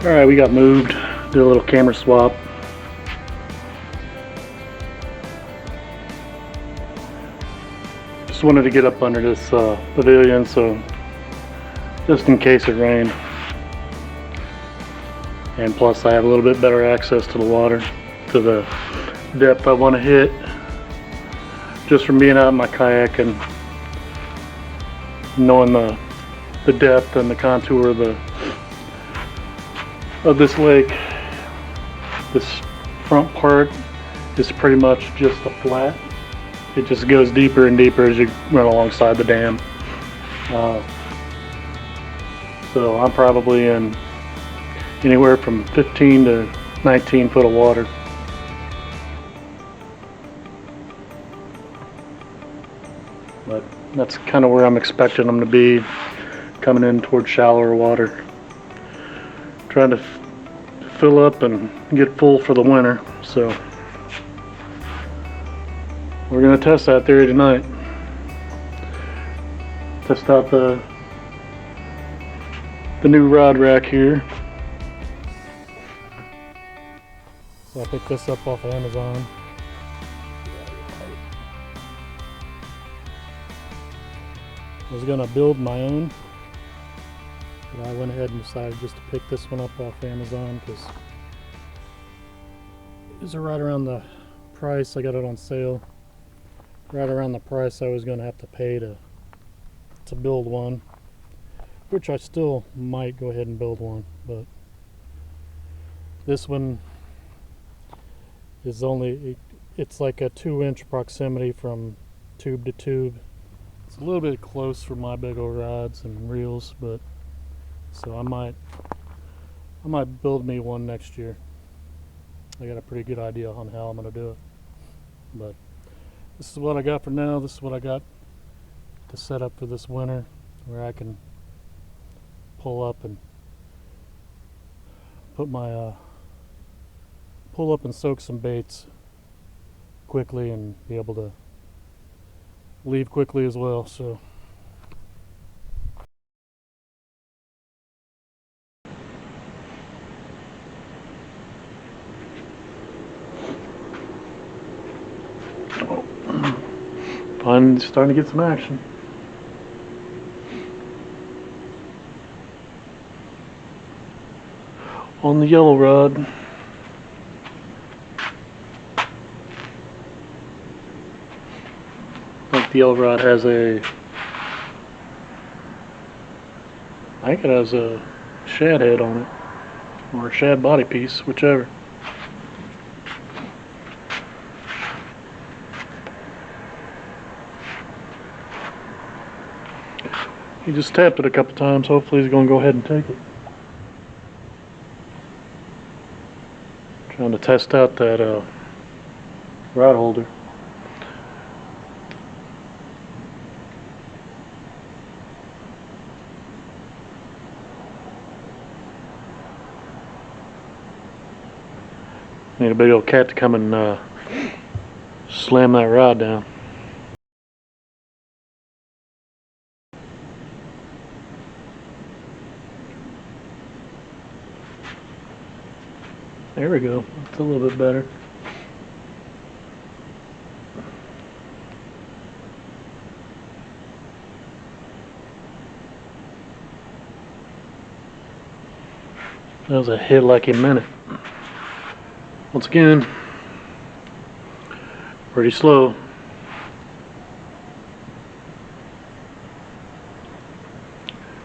Alright, we got moved. Did a little camera swap. Just wanted to get up under this pavilion, so just in case it rained. And plus I have a little bit better access to the water, to the depth I want to hit, just from being out in my kayak and knowing the depth and the contour of this lake. This front part is pretty much just a flat. It just goes deeper and deeper as you run alongside the dam. So I'm probably in anywhere from 15 to 19 foot of water. But that's kind of where I'm expecting them to be, coming in towards shallower water. Trying to fill up and get full for the winter, so we're going to test that theory tonight. Test out the new rod rack here. So I picked this up off of Amazon. I was going to build my own, but I went ahead and decided just to pick this one up off Amazon because it was right around the price. I got it on sale. Right around the price I was going to have to pay to build one, which I still might go ahead and build one, but this one is only, it's like a 2-inch proximity from tube to tube. It's a little bit close for my big old rods and reels, but so I might build me one next year. I got a pretty good idea on how I'm going to do it, but this is what I got for now. This is what I got to set up for this winter, where I can pull up and put my pull up and soak some baits quickly and be able to leave quickly as well. So finally starting to get some action. On the yellow rod. Like the yellow rod has I think it has a shad head on it, or a shad body piece, whichever. He just tapped it a couple times. Hopefully he's going to go ahead and take it. Trying to test out that rod holder. Need a big old cat to come and slam that rod down. There we go. It's a little bit better. That was a hit like he meant it. Once again, pretty slow.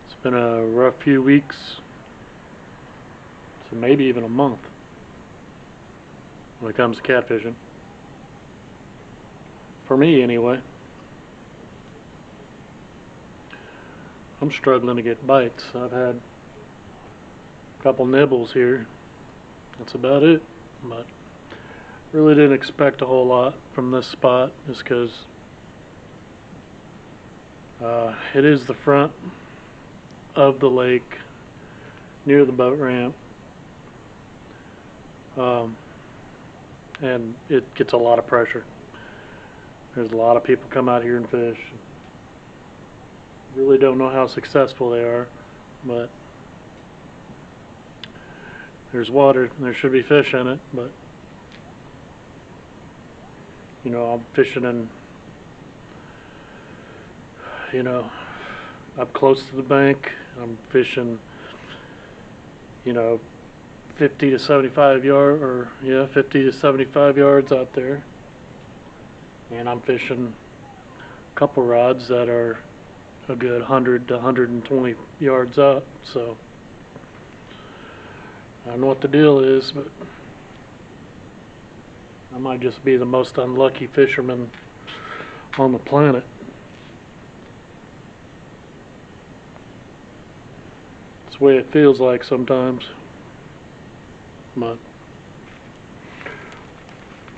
It's been a rough few weeks, so maybe even a month when it comes to catfishing. For me, anyway. I'm struggling to get bites. I've had a couple nibbles here. That's about it. But really didn't expect a whole lot from this spot, just because it is the front of the lake near the boat ramp, and it gets a lot of pressure. There's a lot of people come out here and fish. Really don't know how successful they are, but there's water, there should be fish in it, but you know, I'm fishing in, you know, up close to the bank. I'm fishing, you know, 50 to 75 50 to 75 yards out there. And I'm fishing a couple rods that are a good 100 to 120 yards up, so I don't know what the deal is, but I might just be the most unlucky fisherman on the planet. It's the way it feels like sometimes. But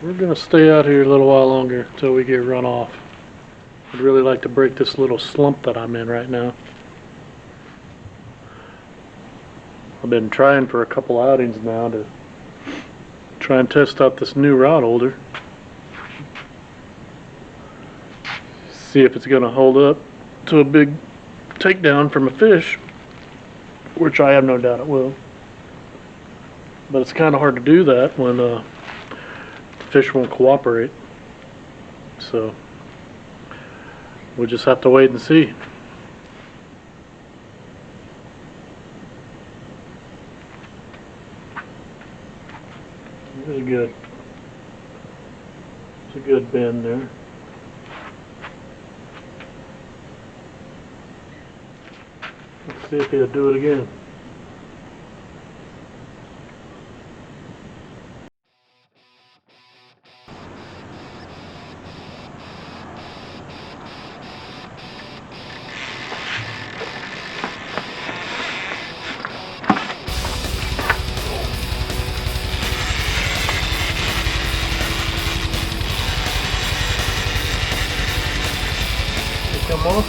we're gonna stay out here a little while longer until we get run off. I'd really like to break this little slump that I'm in right now. I've been trying for a couple outings now to try and test out this new rod holder. See if it's gonna hold up to a big takedown from a fish, which I have no doubt it will. But it's kind of hard to do that when the fish won't cooperate. So we'll just have to wait and see. Really good. It's a good bend there. Let's see if he'll do it again. Come on.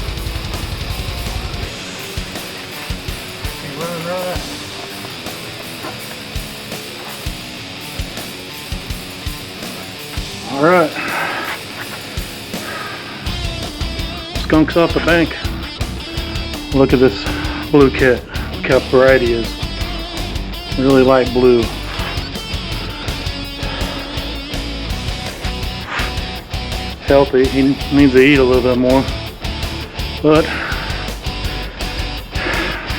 He's running right. All right. Skunk's off the bank. Look at this blue cat. Look how bright he is. Really light blue. Healthy. He needs to eat a little bit more. But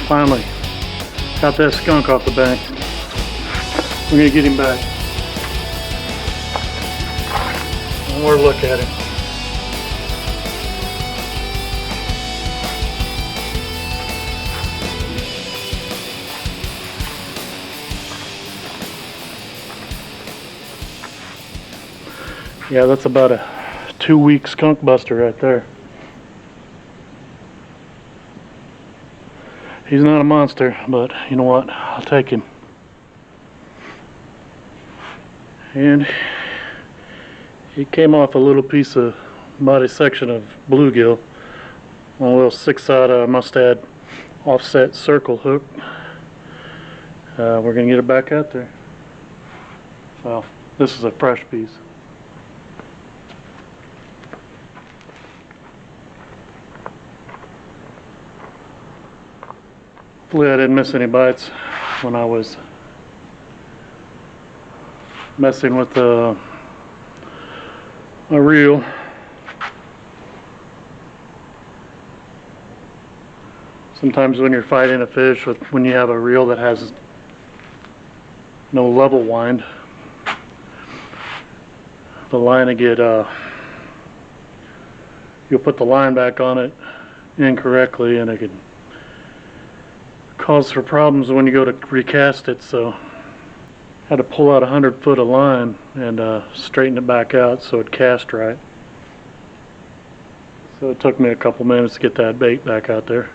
finally got that skunk off the bank. We're gonna get him back. One more look at him. Yeah, that's about a 2-week skunk buster right there. He's not a monster, but you know what? I'll take him. And he came off a little piece of body section of bluegill on a little 6-aught Mustad offset circle hook. We're gonna get it back out there. Well, this is a fresh piece. Hopefully I didn't miss any bites when I was messing with a reel. Sometimes when you're fighting a fish when you have a reel that has no level wind, the line will get you'll put the line back on it incorrectly and it could cause for problems when you go to recast it. So had to pull out 100 foot of line and straighten it back out so it cast right. So it took me a couple minutes to get that bait back out there.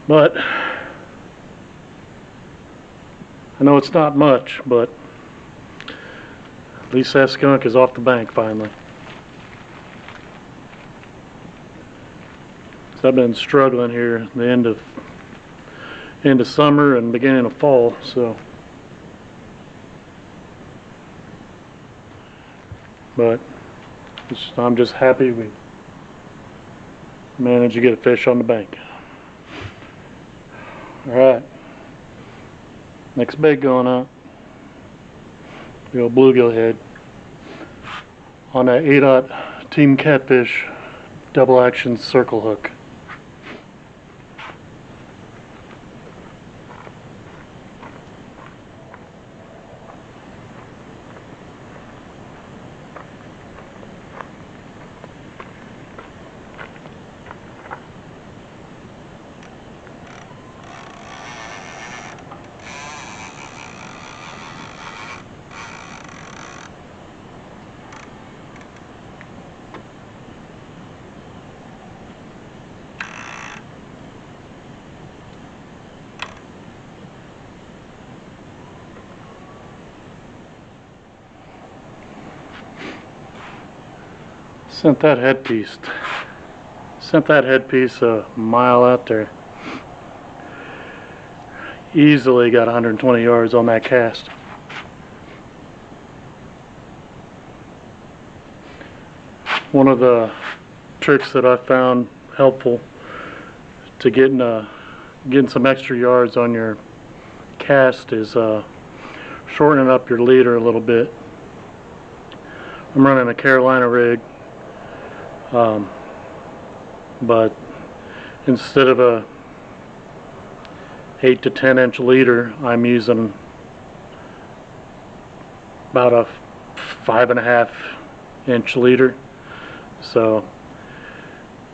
But I know it's not much, but at least that skunk is off the bank finally. So I've been struggling here at the end of summer and beginning of fall, so but I'm just happy we managed to get a fish on the bank. All right, Next bait going out. The old bluegill head. On that 8/0 Team Catfish double action circle hook. Sent that headpiece a mile out there. Easily got 120 yards on that cast. One of the tricks that I found helpful to getting some extra yards on your cast is shortening up your leader a little bit. I'm running a Carolina rig, but instead of a 8 to 10 inch leader, I'm using about a 5.5 inch leader, so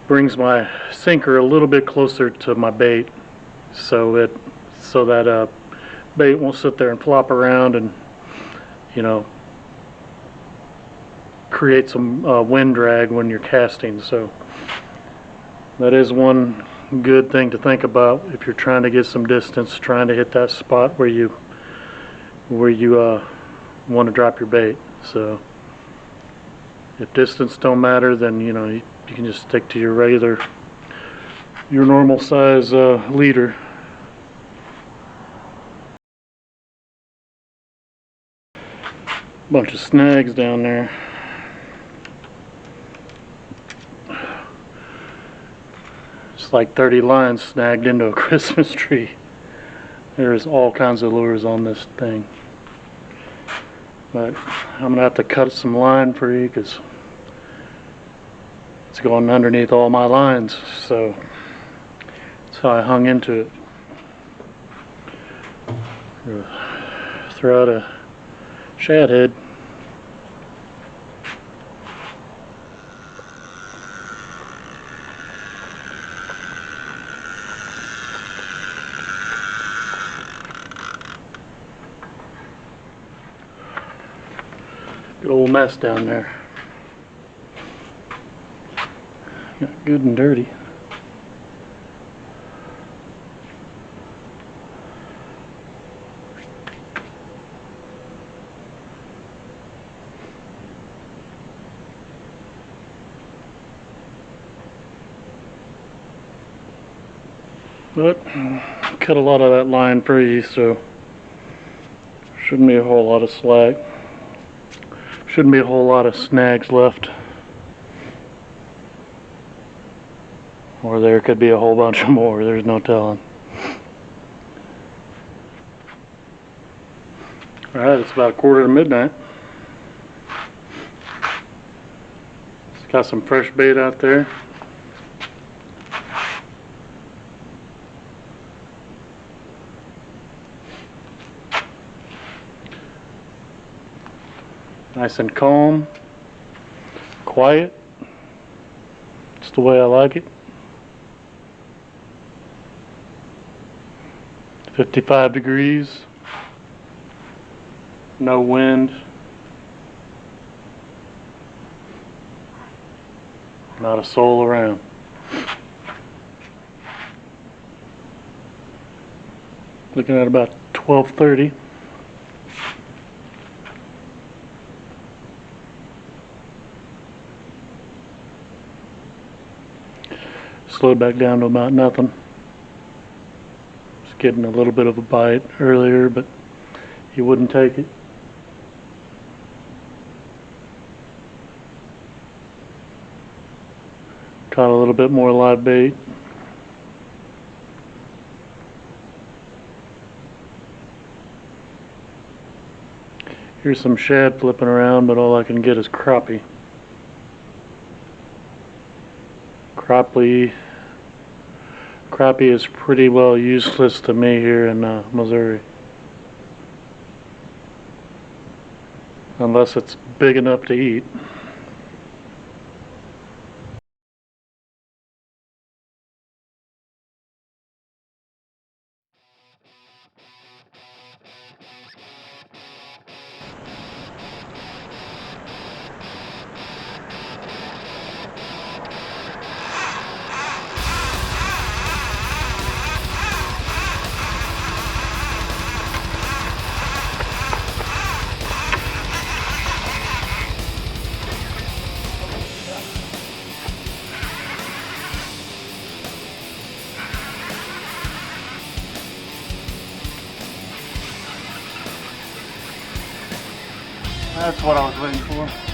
brings my sinker a little bit closer to my bait, so that bait won't sit there and flop around and, you know, create some wind drag when you're casting. So that is one good thing to think about if you're trying to get some distance, trying to hit that spot where you want to drop your bait. So if distance don't matter, then you know you can just stick to your normal size leader. Bunch of snags down there. It's like 30 lines snagged into a Christmas tree. There's all kinds of lures on this thing. But I'm gonna have to cut some line free because it's going underneath all my lines. So that's how I hung into it. Throw out a shad head. Good old mess down there. Got good and dirty. But cut a lot of that line free, so shouldn't be a whole lot of slack. Shouldn't be a whole lot of snags left. Or there could be a whole bunch more, there's no telling. Alright, it's about 1:45. It's got some fresh bait out there. Nice and calm, quiet. It's the way I like it. 55 degrees, no wind, not a soul around. Looking at about 12:30. Slowed back down to about nothing. Was getting a little bit of a bite earlier, but he wouldn't take it. Caught a little bit more live bait. Here's some shad flipping around, but all I can get is crappie. Crappie is pretty well useless to me here in Missouri. Unless it's big enough to eat. That's what I was waiting for.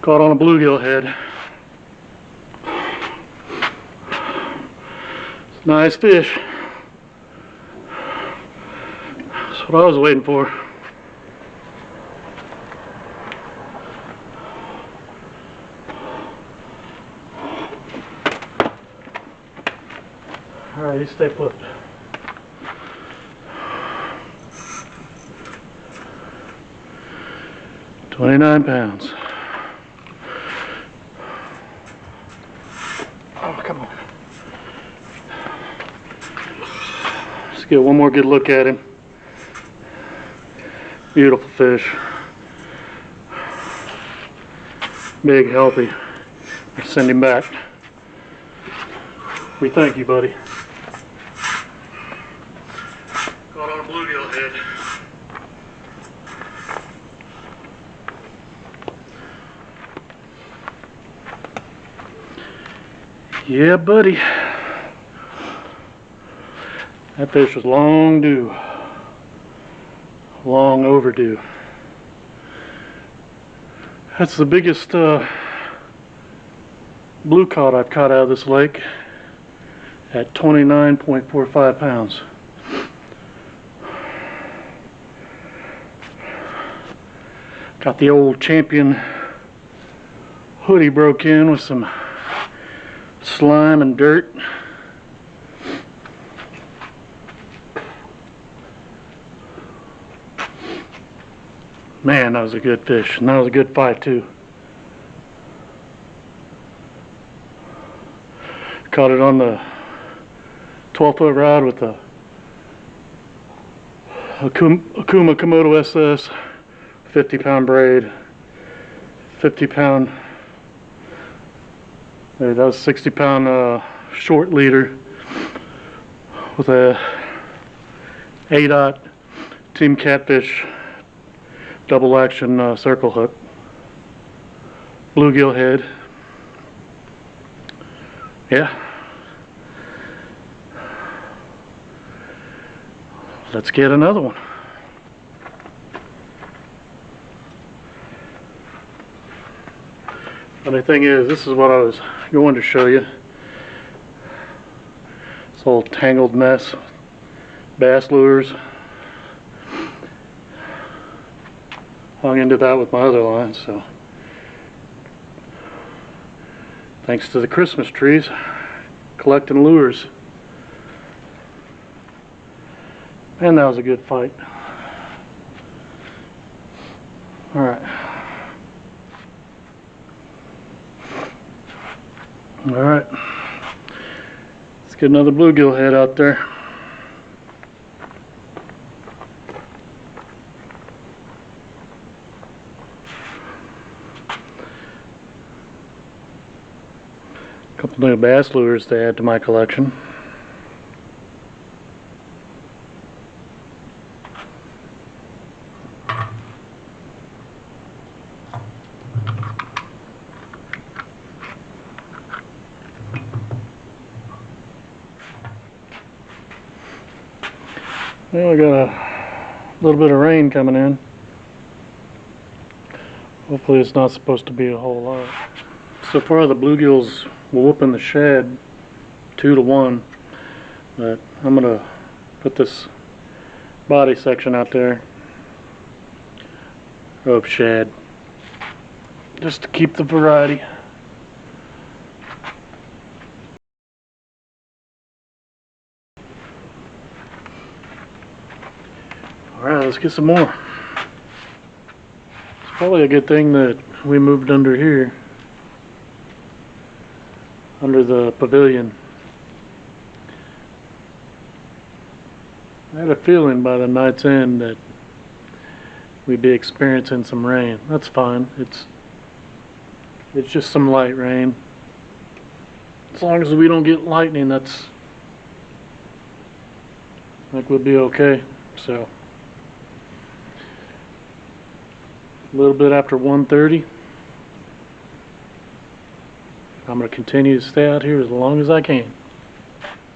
Caught on a bluegill head. Nice fish. That's what I was waiting for. Alright, you stay put. £29. Oh, come on. Let's get one more good look at him. Beautiful fish. Big, healthy. Let's send him back. We thank you, buddy. Caught on a bluegill head. Yeah, buddy. That fish was long due. Long overdue. That's the biggest blue cod I've caught out of this lake at 29.45 pounds. Got the old champion hoodie broke in with some slime and dirt. Man, that was a good fish, and that was a good fight too. Caught it on the 12-foot rod with a Akuma Komodo SS, 50-pound braid, 50-pound. That was 60-pound short leader with a A-dot Team Catfish double action circle hook, bluegill head. Yeah. Let's get another one. Funny thing is, this is what I was going to show you. This whole tangled mess. Bass lures. Hung into that with my other line, so thanks to the Christmas trees, collecting lures. Man, that was a good fight. Alright. Alright. Let's get another bluegill head out there. Couple new bass lures to add to my collection. Well, we got a little bit of rain coming in. Hopefully it's not supposed to be a whole lot. So far the bluegills will whoop in the shad 2-to-1, but I'm gonna put this body section out there of shad just to keep the variety. Alright, let's get some more. It's probably a good thing that we moved under here, under the pavilion. I had a feeling by the night's end that we'd be experiencing some rain. That's fine. It's just some light rain. As long as we don't get lightning, I think we'll be okay. So, a little bit after 1:30. I'm going to continue to stay out here as long as I can.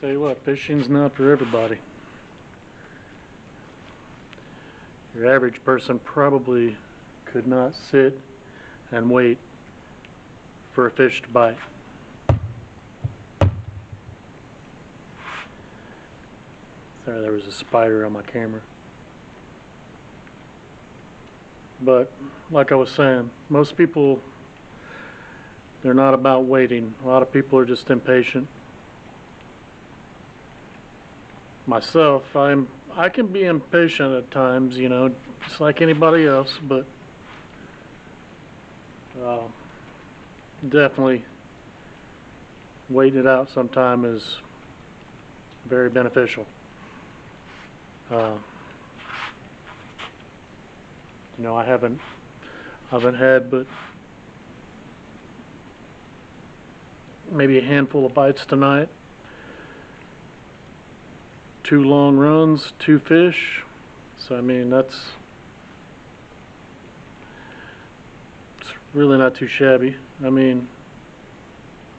Tell you what, fishing's not for everybody. Your average person probably could not sit and wait for a fish to bite. Sorry, there was a spider on my camera. But like I was saying, most people, they're not about waiting. A lot of people are just impatient. Myself, I can be impatient at times, you know, just like anybody else, but definitely waiting it out sometime is very beneficial. You know, I haven't had but maybe a handful of bites tonight. 2 long runs, 2 fish. So I mean, it's really not too shabby. I mean,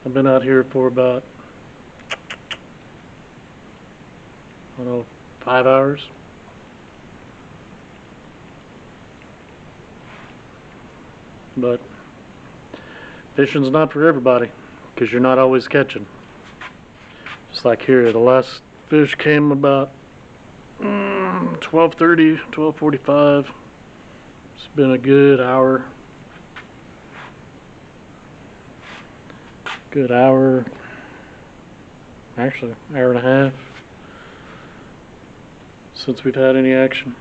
I've been out here for about, I don't know, 5 hours. But fishing's not for everybody, because you're not always catching. Just like here, the last fish came about 12:30, 12:45. It's been a good hour. Good hour. Actually, hour and a half since we've had any action.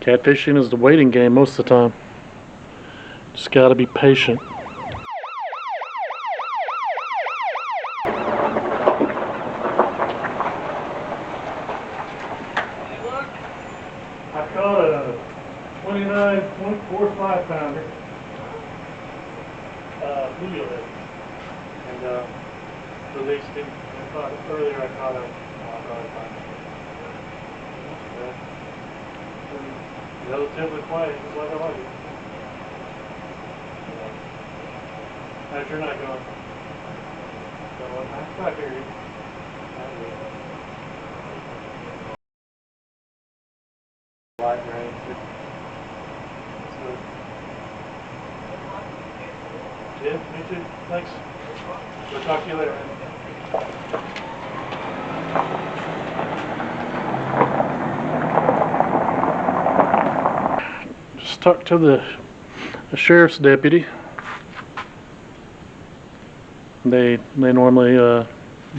Catfishing is the waiting game most of the time. Just gotta be patient. I caught a 29.45 pounder. Immediately. And released him. Earlier I caught a relatively quiet, just like I like it. How's your night going? I hear you. Light rain. Yeah, me too. Thanks. We'll talk to you later. Just talked to the sheriff's deputy. They normally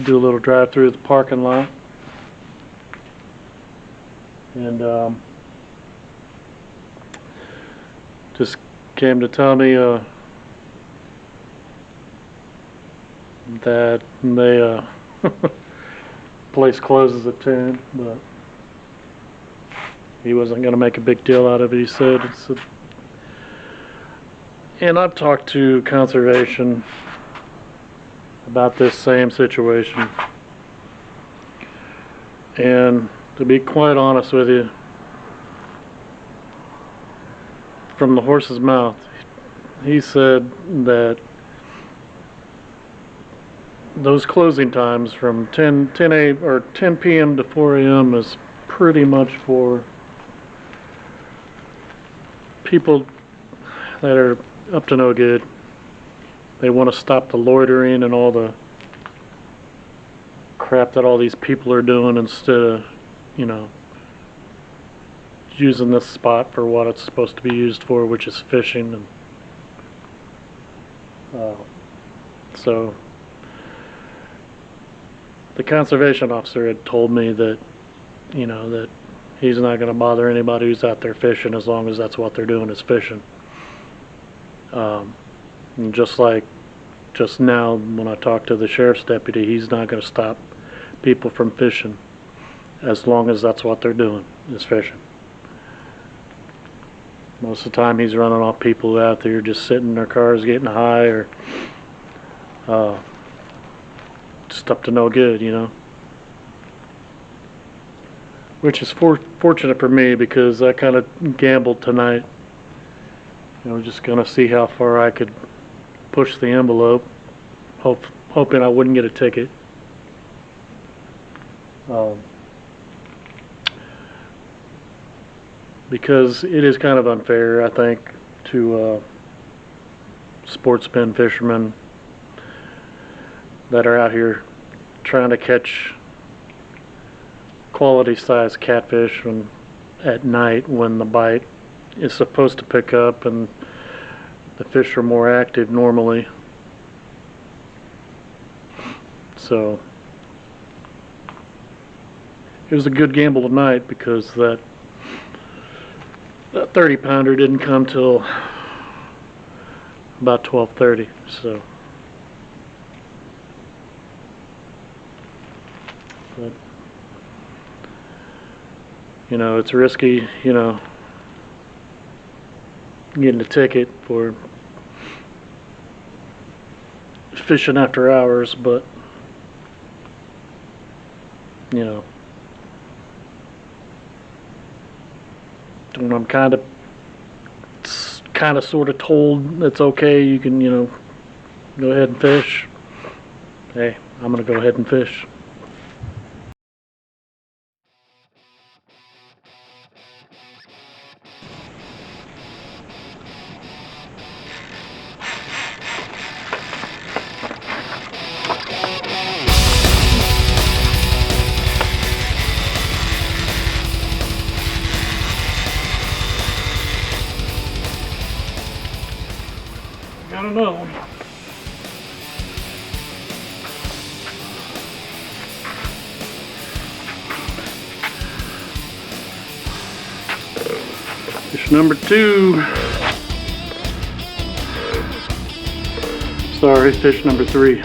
do a little drive through the parking lot, and just came to tell me that they place closes at 10, but he wasn't going to make a big deal out of it. He said, and I've talked to conservation about this same situation, and to be quite honest with you, from the horse's mouth, he said that those closing times from 10 p.m. to 4 a.m. is pretty much for people that are up to no good. They want to stop the loitering and all the crap that all these people are doing instead of, you know, using this spot for what it's supposed to be used for, which is fishing. And so the conservation officer had told me that, you know, that he's not going to bother anybody who's out there fishing as long as that's what they're doing is fishing. And just like just now when I talked to the sheriff's deputy, he's not going to stop people from fishing, as long as that's what they're doing, is fishing. Most of the time he's running off people out there just sitting in their cars getting high, or just up to no good, you know. Which is fortunate for me, because I kind of gambled tonight. You know, just gonna see how far I could push the envelope, hoping I wouldn't get a ticket. Because it is kind of unfair, I think, to sportsmen, fishermen that are out here trying to catch quality size catfish at night, when the bite is supposed to pick up and the fish are more active normally. So it was a good gamble tonight, because that 30 pounder didn't come till about 12:30. So, but you know, it's risky, you know, getting a ticket for fishing after hours, but you know, when I'm kind of sort of told it's okay, you can, you know, go ahead and fish, hey, I'm gonna go ahead and fish. Got another one. Fish number 2. Sorry, fish number 3.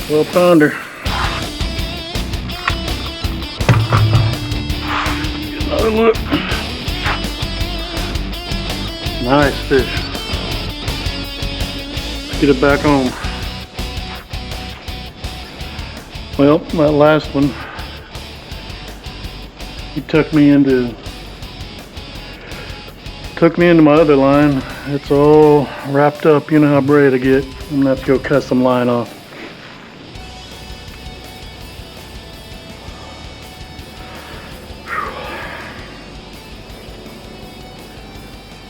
Well, pounder. Get another look. Nice fish. Let's get it back home. Well, that last one, he took me into my other line. It's all wrapped up. You know how braid I get. I'm gonna have to go cut some line off.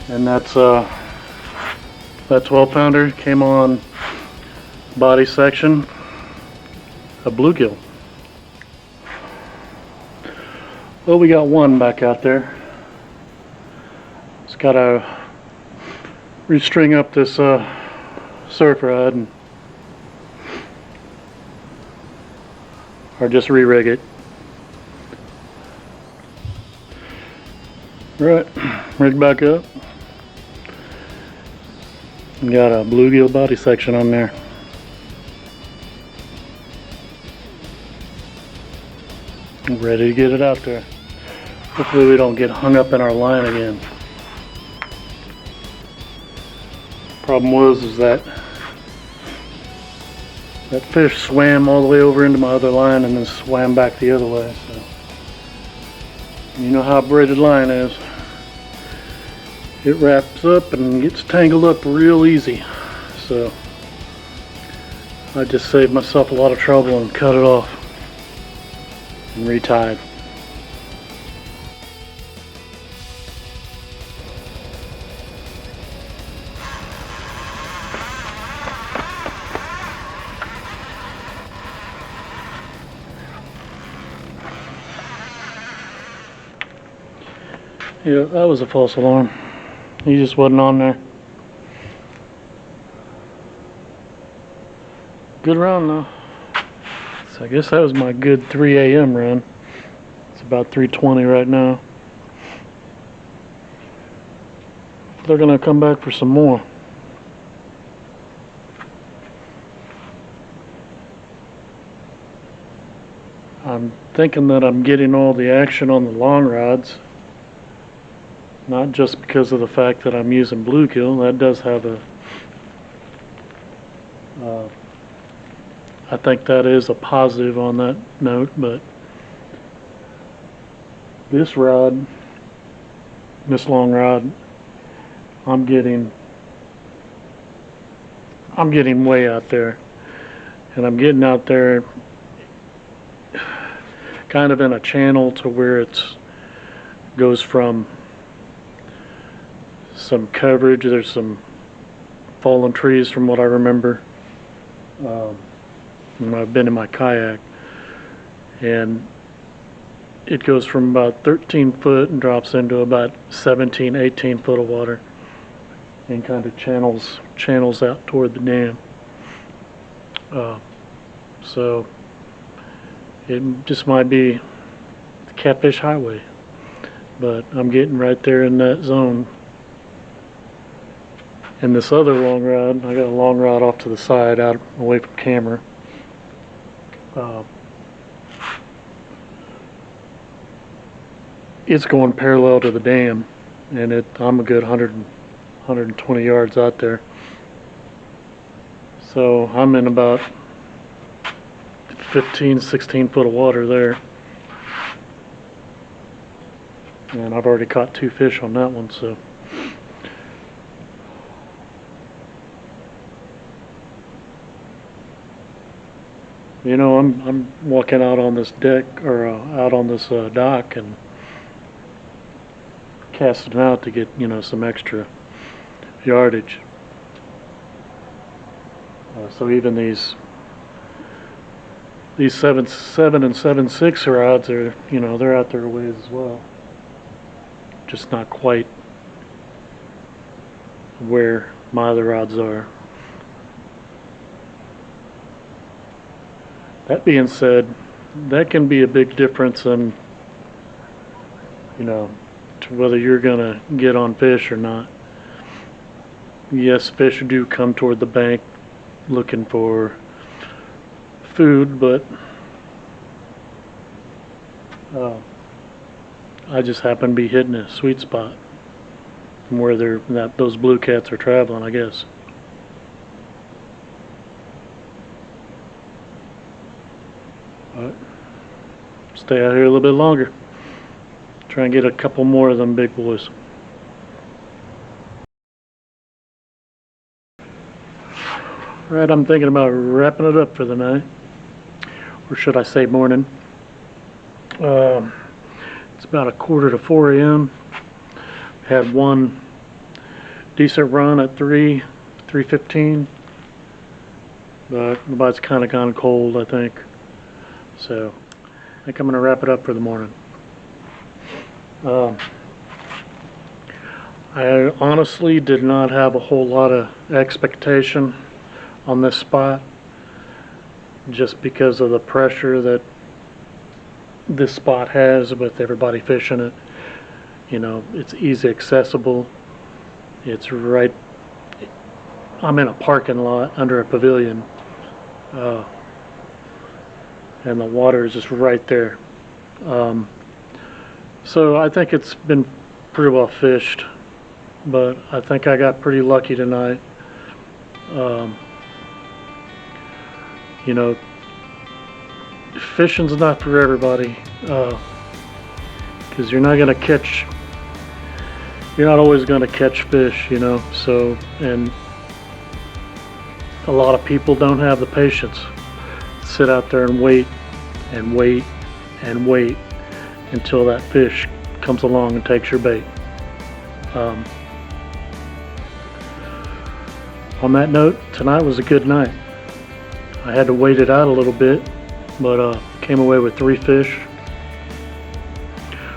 And that's that 12 pounder came on body section, a bluegill. Well, we got one back out there. Just gotta restring up this surf rod, or just re-rig it. Right, rig back up. Got a bluegill body section on there. I'm ready to get it out there. Hopefully we don't get hung up in our line again. Problem was that fish swam all the way over into my other line and then swam back the other way. So you know how braided line is. It wraps up and gets tangled up real easy. So I just saved myself a lot of trouble and cut it off and retied. Yeah, that was a false alarm. He just wasn't on there. Good run though. So I guess that was my good 3 a.m. run. It's about 3:20 right now. They're gonna come back for some more. I'm thinking that I'm getting all the action on the long rods. Not just because of the fact that I'm using bluegill. That does have a I think that is a positive on that note, but this rod, this long rod, I'm getting way out there, and I'm getting out there kind of in a channel to where it's goes from some coverage. There's some fallen trees from what I remember. When I've been in my kayak, and it goes from about 13 foot and drops into about 17, 18 foot of water, and kind of channels out toward the dam. So it just might be the Catfish Highway, but I'm getting right there in that zone. And this other long rod, I got a long rod off to the side, out away from camera. It's going parallel to the dam, and I'm a good 120 yards out there. So I'm in about 15, 16 foot of water there. And I've already caught 2 fish on that one, so. You know, I'm walking out on this deck, or out on this dock, and casting out to get, you know, some extra yardage. So even these 7.7 and 7.6 rods are, you know, they're out there a ways as well. Just not quite where my other rods are. That being said, that can be a big difference in, you know, to whether you're gonna get on fish or not. Yes, fish do come toward the bank looking for food, but I just happen to be hitting a sweet spot from where those blue cats are traveling, I guess. But stay out here a little bit longer. Try and get a couple more of them big boys. Right, I'm thinking about wrapping it up for the night, or should I say morning. It's about 3:45 a.m. Had one decent run at 3:15, but the bite's kind of gone cold, I think. So I think I'm going to wrap it up for the morning. I honestly did not have a whole lot of expectation on this spot, just because of the pressure that this spot has with everybody fishing it. You know, it's easy accessible. It's right, I'm in a parking lot under a pavilion, and the water is just right there. So I think it's been pretty well fished, but I think I got pretty lucky tonight. You know, fishing's not for everybody, because you're not always gonna catch fish, you know. So, and a lot of people don't have the patience to sit out there and wait and wait and wait until that fish comes along and takes your bait. On that note, tonight was a good night. I had to wait it out a little bit, but came away with 3 fish.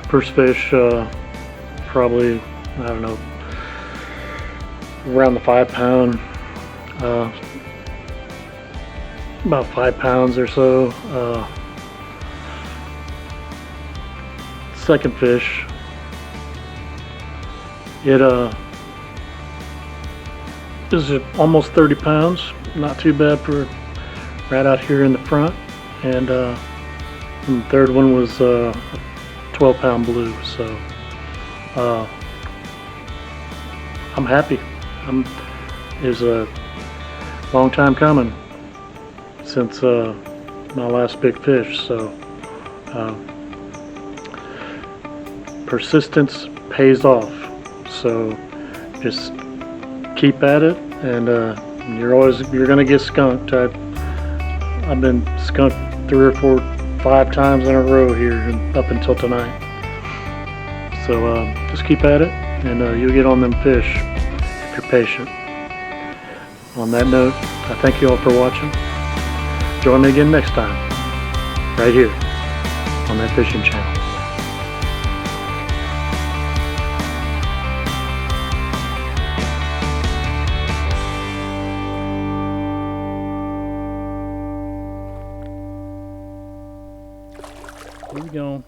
First fish probably, I don't know, around the 5 pound, about 5 pounds or so. Second fish, it is almost 30 pounds, not too bad for right out here in the front. And the third one was a 12-pound blue. So I'm happy. It was a long time coming since my last big fish. So persistence pays off. So just keep at it, and you're gonna get skunked. I've been skunked 3 or 4, 5 times in a row here up until tonight. So just keep at it, and you'll get on them fish if you're patient. On that note, I thank you all for watching. Join me again next time, right here on that fishing channel. Here we go.